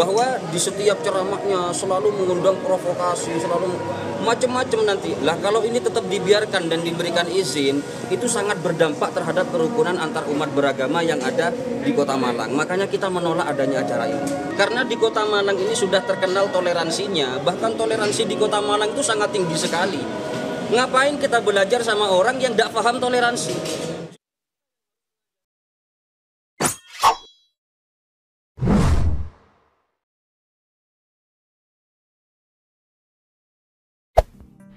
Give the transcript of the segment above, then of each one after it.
bahwa di setiap ceramahnya selalu mengundang provokasi, selalu macam-macam nanti. Lah kalau ini tetap dibiarkan dan diberikan izin, itu sangat berdampak terhadap kerukunan antar umat beragama yang ada di Kota Malang. Makanya kita menolak adanya acara ini. Karena di Kota Malang ini sudah terkenal toleransinya, bahkan toleransi di Kota Malang itu sangat tinggi sekali. Ngapain kita belajar sama orang yang tidak paham toleransi?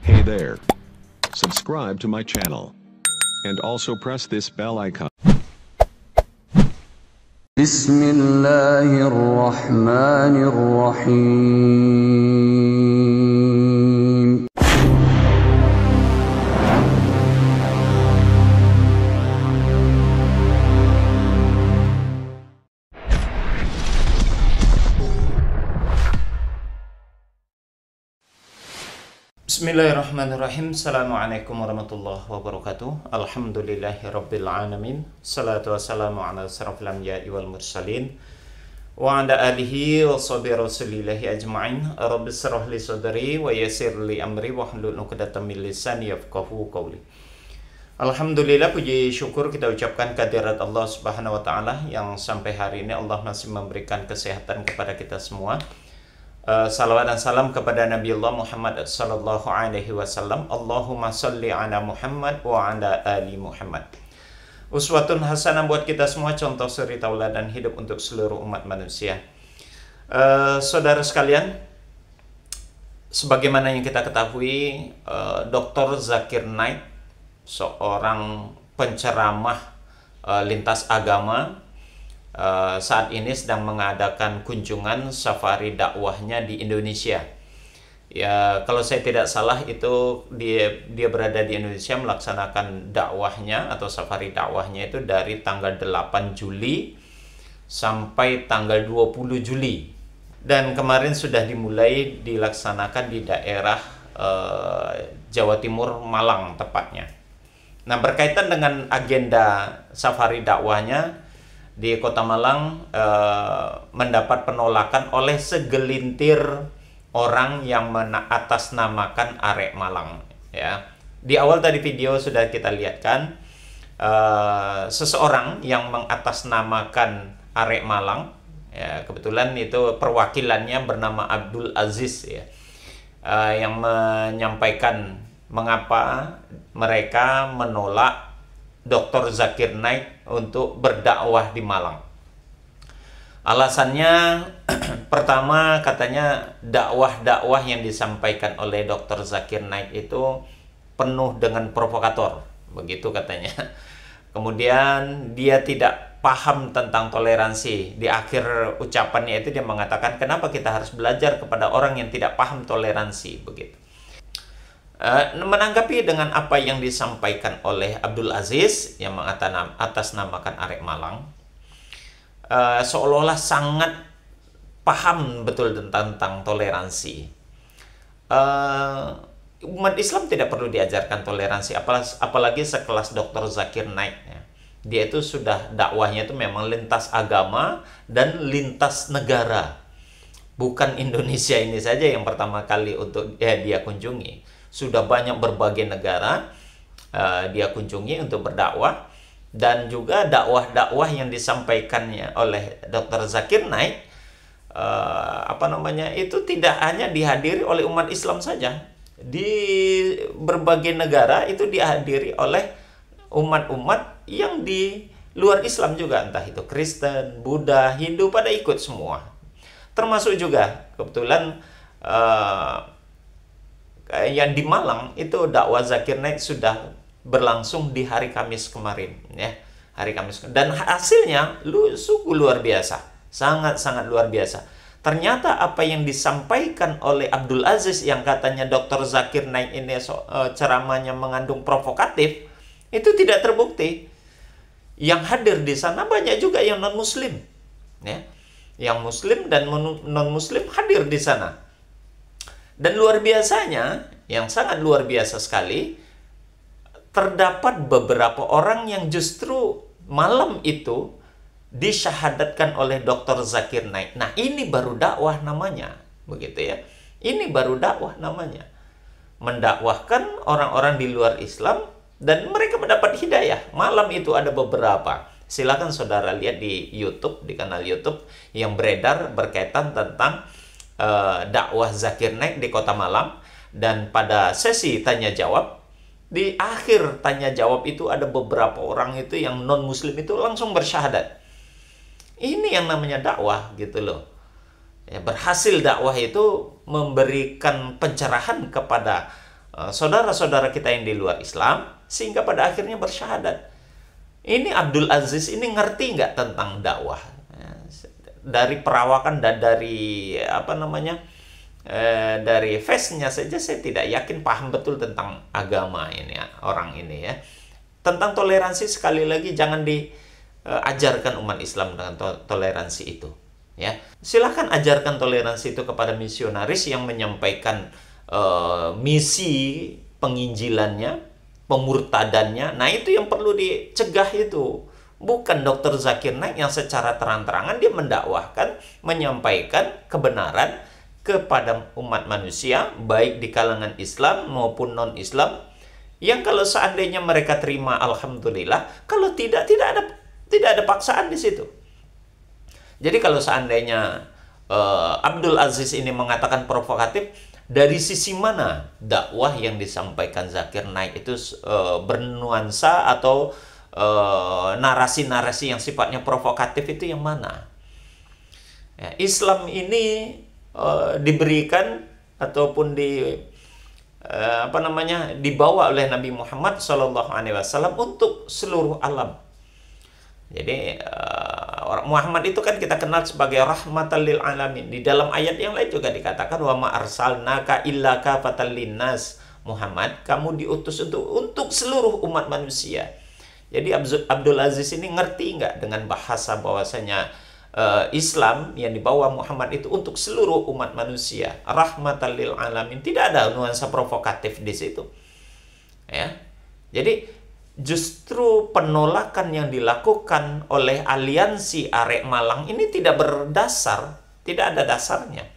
Hey there. Subscribe to my channel. And also press this bell icon. Bismillahirrahmanirrahim. Bismillahirrahmanirrahim. Assalamualaikum warahmatullahi wabarakatuh. Alhamdulillahirabbil alamin. Salatu wassalamu ala asyrafil anbiya'i wal mursalin wa ala alihi wa sahbihi rasulillahi ajma'in. Rabbi shrah li sadri wa yassir li amri wa hlul 'uqdatam min lisani yafqahu qawli. Alhamdulillah, puji syukur kita ucapkan kehadirat Allah Subhanahu wa taala yang sampai hari ini Allah masih memberikan kesehatan kepada kita semua. Salawat dan salam kepada Nabi Allah Muhammad sallallahu alaihi wasallam. Allahumma salli ala Muhammad wa ala ali Muhammad. Uswatun hasanah buat kita semua, contoh suri tauladan hidup untuk seluruh umat manusia. Saudara sekalian, sebagaimana yang kita ketahui, Dr. Zakir Naik, seorang penceramah lintas agama, saat ini sedang mengadakan kunjungan safari dakwahnya di Indonesia. Ya, kalau saya tidak salah itu dia berada di Indonesia melaksanakan dakwahnya atau safari dakwahnya itu dari tanggal 8 Juli sampai tanggal 20 Juli. Dan kemarin sudah dimulai dilaksanakan di daerah Jawa Timur, Malang tepatnya. Nah, berkaitan dengan agenda safari dakwahnya di Kota Malang mendapat penolakan oleh segelintir orang yang mengatasnamakan Arek Malang. Ya, di awal tadi video sudah kita lihatkan seseorang yang mengatasnamakan Arek Malang. Ya, kebetulan itu perwakilannya bernama Abdul Aziz, ya, yang menyampaikan mengapa mereka menolak Dr. Zakir Naik untuk berdakwah di Malang. Alasannya pertama, katanya dakwah-dakwah yang disampaikan oleh Dr. Zakir Naik itu penuh dengan provokator, begitu katanya. Kemudian dia tidak paham tentang toleransi. Di akhir ucapannya itu dia mengatakan, kenapa kita harus belajar kepada orang yang tidak paham toleransi, begitu. Menanggapi dengan apa yang disampaikan oleh Abdul Aziz yang mengatasnamakan Arek Malang, seolah-olah sangat paham betul tentang toleransi. Umat Islam tidak perlu diajarkan toleransi, apalagi sekelas Dr. Zakir Naik. Ya. Dia itu sudah dakwahnya itu memang lintas agama dan lintas negara. Bukan Indonesia ini saja yang pertama kali untuk dia kunjungi. Sudah banyak berbagai negara dia kunjungi untuk berdakwah, dan juga dakwah-dakwah yang disampaikannya oleh Dr. Zakir Naik itu tidak hanya dihadiri oleh umat Islam saja. Di berbagai negara itu dihadiri oleh umat-umat yang di luar Islam juga, entah itu Kristen, Buddha, Hindu, pada ikut semua. Termasuk juga kebetulan yang di Malang itu dakwah Zakir Naik sudah berlangsung di hari Kamis kemarin, ya, hari Kamis, dan hasilnya sungguh luar biasa, sangat-sangat luar biasa. Ternyata apa yang disampaikan oleh Abdul Aziz yang katanya Dr. Zakir Naik ini ceramahnya mengandung provokatif, itu tidak terbukti. Yang hadir di sana banyak juga yang non-Muslim, ya, yang Muslim dan non-Muslim hadir di sana. Dan luar biasanya, yang sangat luar biasa sekali, terdapat beberapa orang yang justru malam itu disyahadatkan oleh Dr. Zakir Naik. Nah, ini baru dakwah namanya, begitu ya. Ini baru dakwah namanya. Mendakwahkan orang-orang di luar Islam dan mereka mendapat hidayah. Malam itu ada beberapa. Silakan saudara lihat di YouTube, di kanal YouTube yang beredar berkaitan tentang dakwah Zakir Naik di Kota Malang. Dan pada sesi tanya jawab, di akhir tanya jawab itu ada beberapa orang itu yang non muslim itu langsung bersyahadat. Ini yang namanya dakwah gitu loh. Ya, berhasil dakwah itu memberikan pencerahan kepada saudara-saudara kita yang di luar Islam sehingga pada akhirnya bersyahadat. Ini Abdul Aziz ini ngerti nggak tentang dakwah? Ya, dari perawakan dan dari dari face-nya saja saya tidak yakin paham betul tentang agama ini ya, orang ini ya. Tentang toleransi sekali lagi jangan diajarkan umat Islam dengan toleransi itu. Ya, silahkan ajarkan toleransi itu kepada misionaris yang menyampaikan misi penginjilannya, pemurtadannya. Nah, itu yang perlu dicegah itu. Bukan Dr. Zakir Naik yang secara terang-terangan dia mendakwahkan, menyampaikan kebenaran kepada umat manusia, baik di kalangan Islam maupun non-Islam. Yang kalau seandainya mereka terima, alhamdulillah. Kalau tidak ada paksaan di situ. Jadi kalau seandainya Abdul Aziz ini mengatakan provokatif, dari sisi mana dakwah yang disampaikan Zakir Naik itu bernuansa atau narasi-narasi yang sifatnya provokatif itu yang mana? Ya, Islam ini diberikan ataupun dibawa oleh Nabi Muhammad SAW untuk seluruh alam. Jadi Muhammad itu kan kita kenal sebagai rahmatan lil alamin. Di dalam ayat yang lain juga dikatakan wa ma arsalnaka illa kafatan linnas. Muhammad, kamu diutus untuk seluruh umat manusia. Jadi Abdul Aziz ini ngerti nggak dengan bahasa bahwasanya Islam yang dibawa Muhammad itu untuk seluruh umat manusia, rahmatan lil alamin. Tidak ada nuansa provokatif di situ. Ya. Jadi justru penolakan yang dilakukan oleh aliansi Arek Malang ini tidak berdasar, tidak ada dasarnya.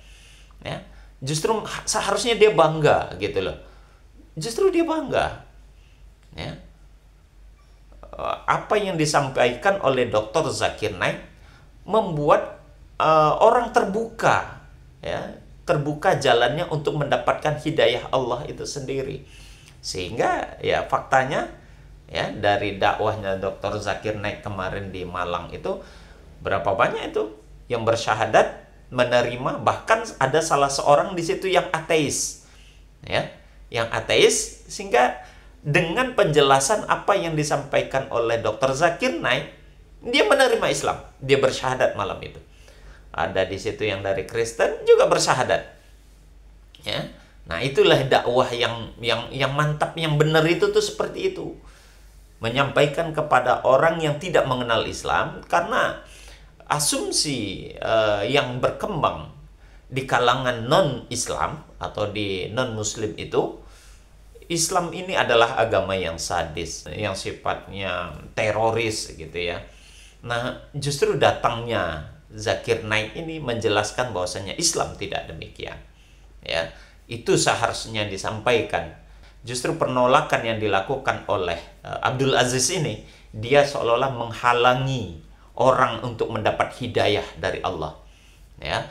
Ya. Justru seharusnya dia bangga gitu loh. Justru dia bangga. Ya. Apa yang disampaikan oleh Dr. Zakir Naik membuat orang terbuka, ya, terbuka jalannya untuk mendapatkan hidayah Allah itu sendiri. Sehingga ya faktanya ya dari dakwahnya Dr. Zakir Naik kemarin di Malang itu berapa banyak itu yang bersyahadat, menerima, bahkan ada salah seorang di situ yang ateis, ya, yang ateis, sehingga dengan penjelasan apa yang disampaikan oleh Dr. Zakir Naik, dia menerima Islam, dia bersyahadat malam itu. Ada di situ yang dari Kristen juga bersyahadat, ya. Nah, itulah dakwah yang mantap, yang benar itu tuh seperti itu. Menyampaikan kepada orang yang tidak mengenal Islam, karena asumsi yang berkembang di kalangan non-Islam atau di non-Muslim itu, Islam ini adalah agama yang sadis, yang sifatnya teroris gitu ya. Nah, justru datangnya Zakir Naik ini menjelaskan bahwasanya Islam tidak demikian. Ya, itu seharusnya disampaikan. Justru penolakan yang dilakukan oleh Abdul Aziz ini, dia seolah-olah menghalangi orang untuk mendapat hidayah dari Allah. Ya.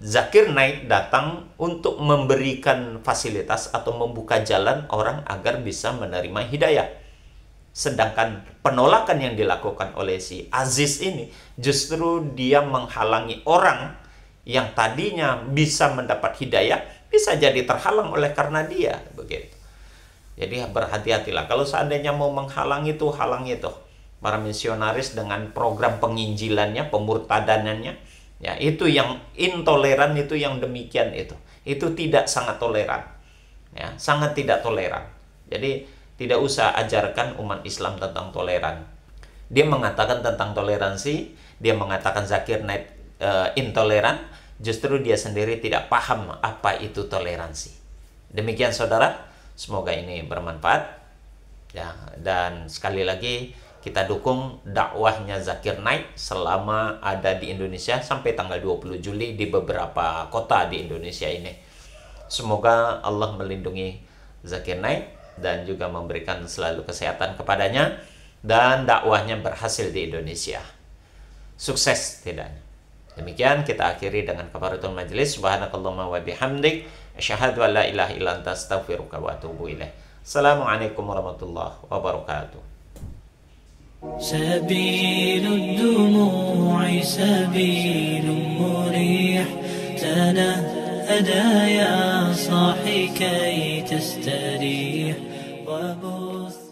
Zakir Naik datang untuk memberikan fasilitas atau membuka jalan orang agar bisa menerima hidayah. Sedangkan penolakan yang dilakukan oleh si Aziz ini justru dia menghalangi orang yang tadinya bisa mendapat hidayah, bisa jadi terhalang oleh karena dia, begitu. Jadi berhati-hatilah. Kalau seandainya mau menghalangi itu, halangi itu. Para misionaris dengan program penginjilannya, pemurtadanannya, ya, itu yang intoleran, itu yang demikian itu tidak sangat toleran, ya, sangat tidak toleran. Jadi tidak usah ajarkan umat Islam tentang toleran. Dia mengatakan tentang toleransi, dia mengatakan Zakir Naik intoleran, justru dia sendiri tidak paham apa itu toleransi. Demikian saudara, semoga ini bermanfaat, ya, dan sekali lagi Kita dukung dakwahnya Zakir Naik selama ada di Indonesia sampai tanggal 20 Juli di beberapa kota di Indonesia ini. Semoga Allah melindungi Zakir Naik dan juga memberikan selalu kesehatan kepadanya dan dakwahnya berhasil di Indonesia. Sukses tidaknya. Demikian kita akhiri dengan kafaratul majlis. Subhanakallahumma wa bihamdik, asyhadu an la ilaha illa anta, astaghfiruka wa atubu ilaik. Assalamualaikum warahmatullahi wabarakatuh. سبيل الدموع سبيل مريح، تنهدى يا صاحي كي تستريح وبث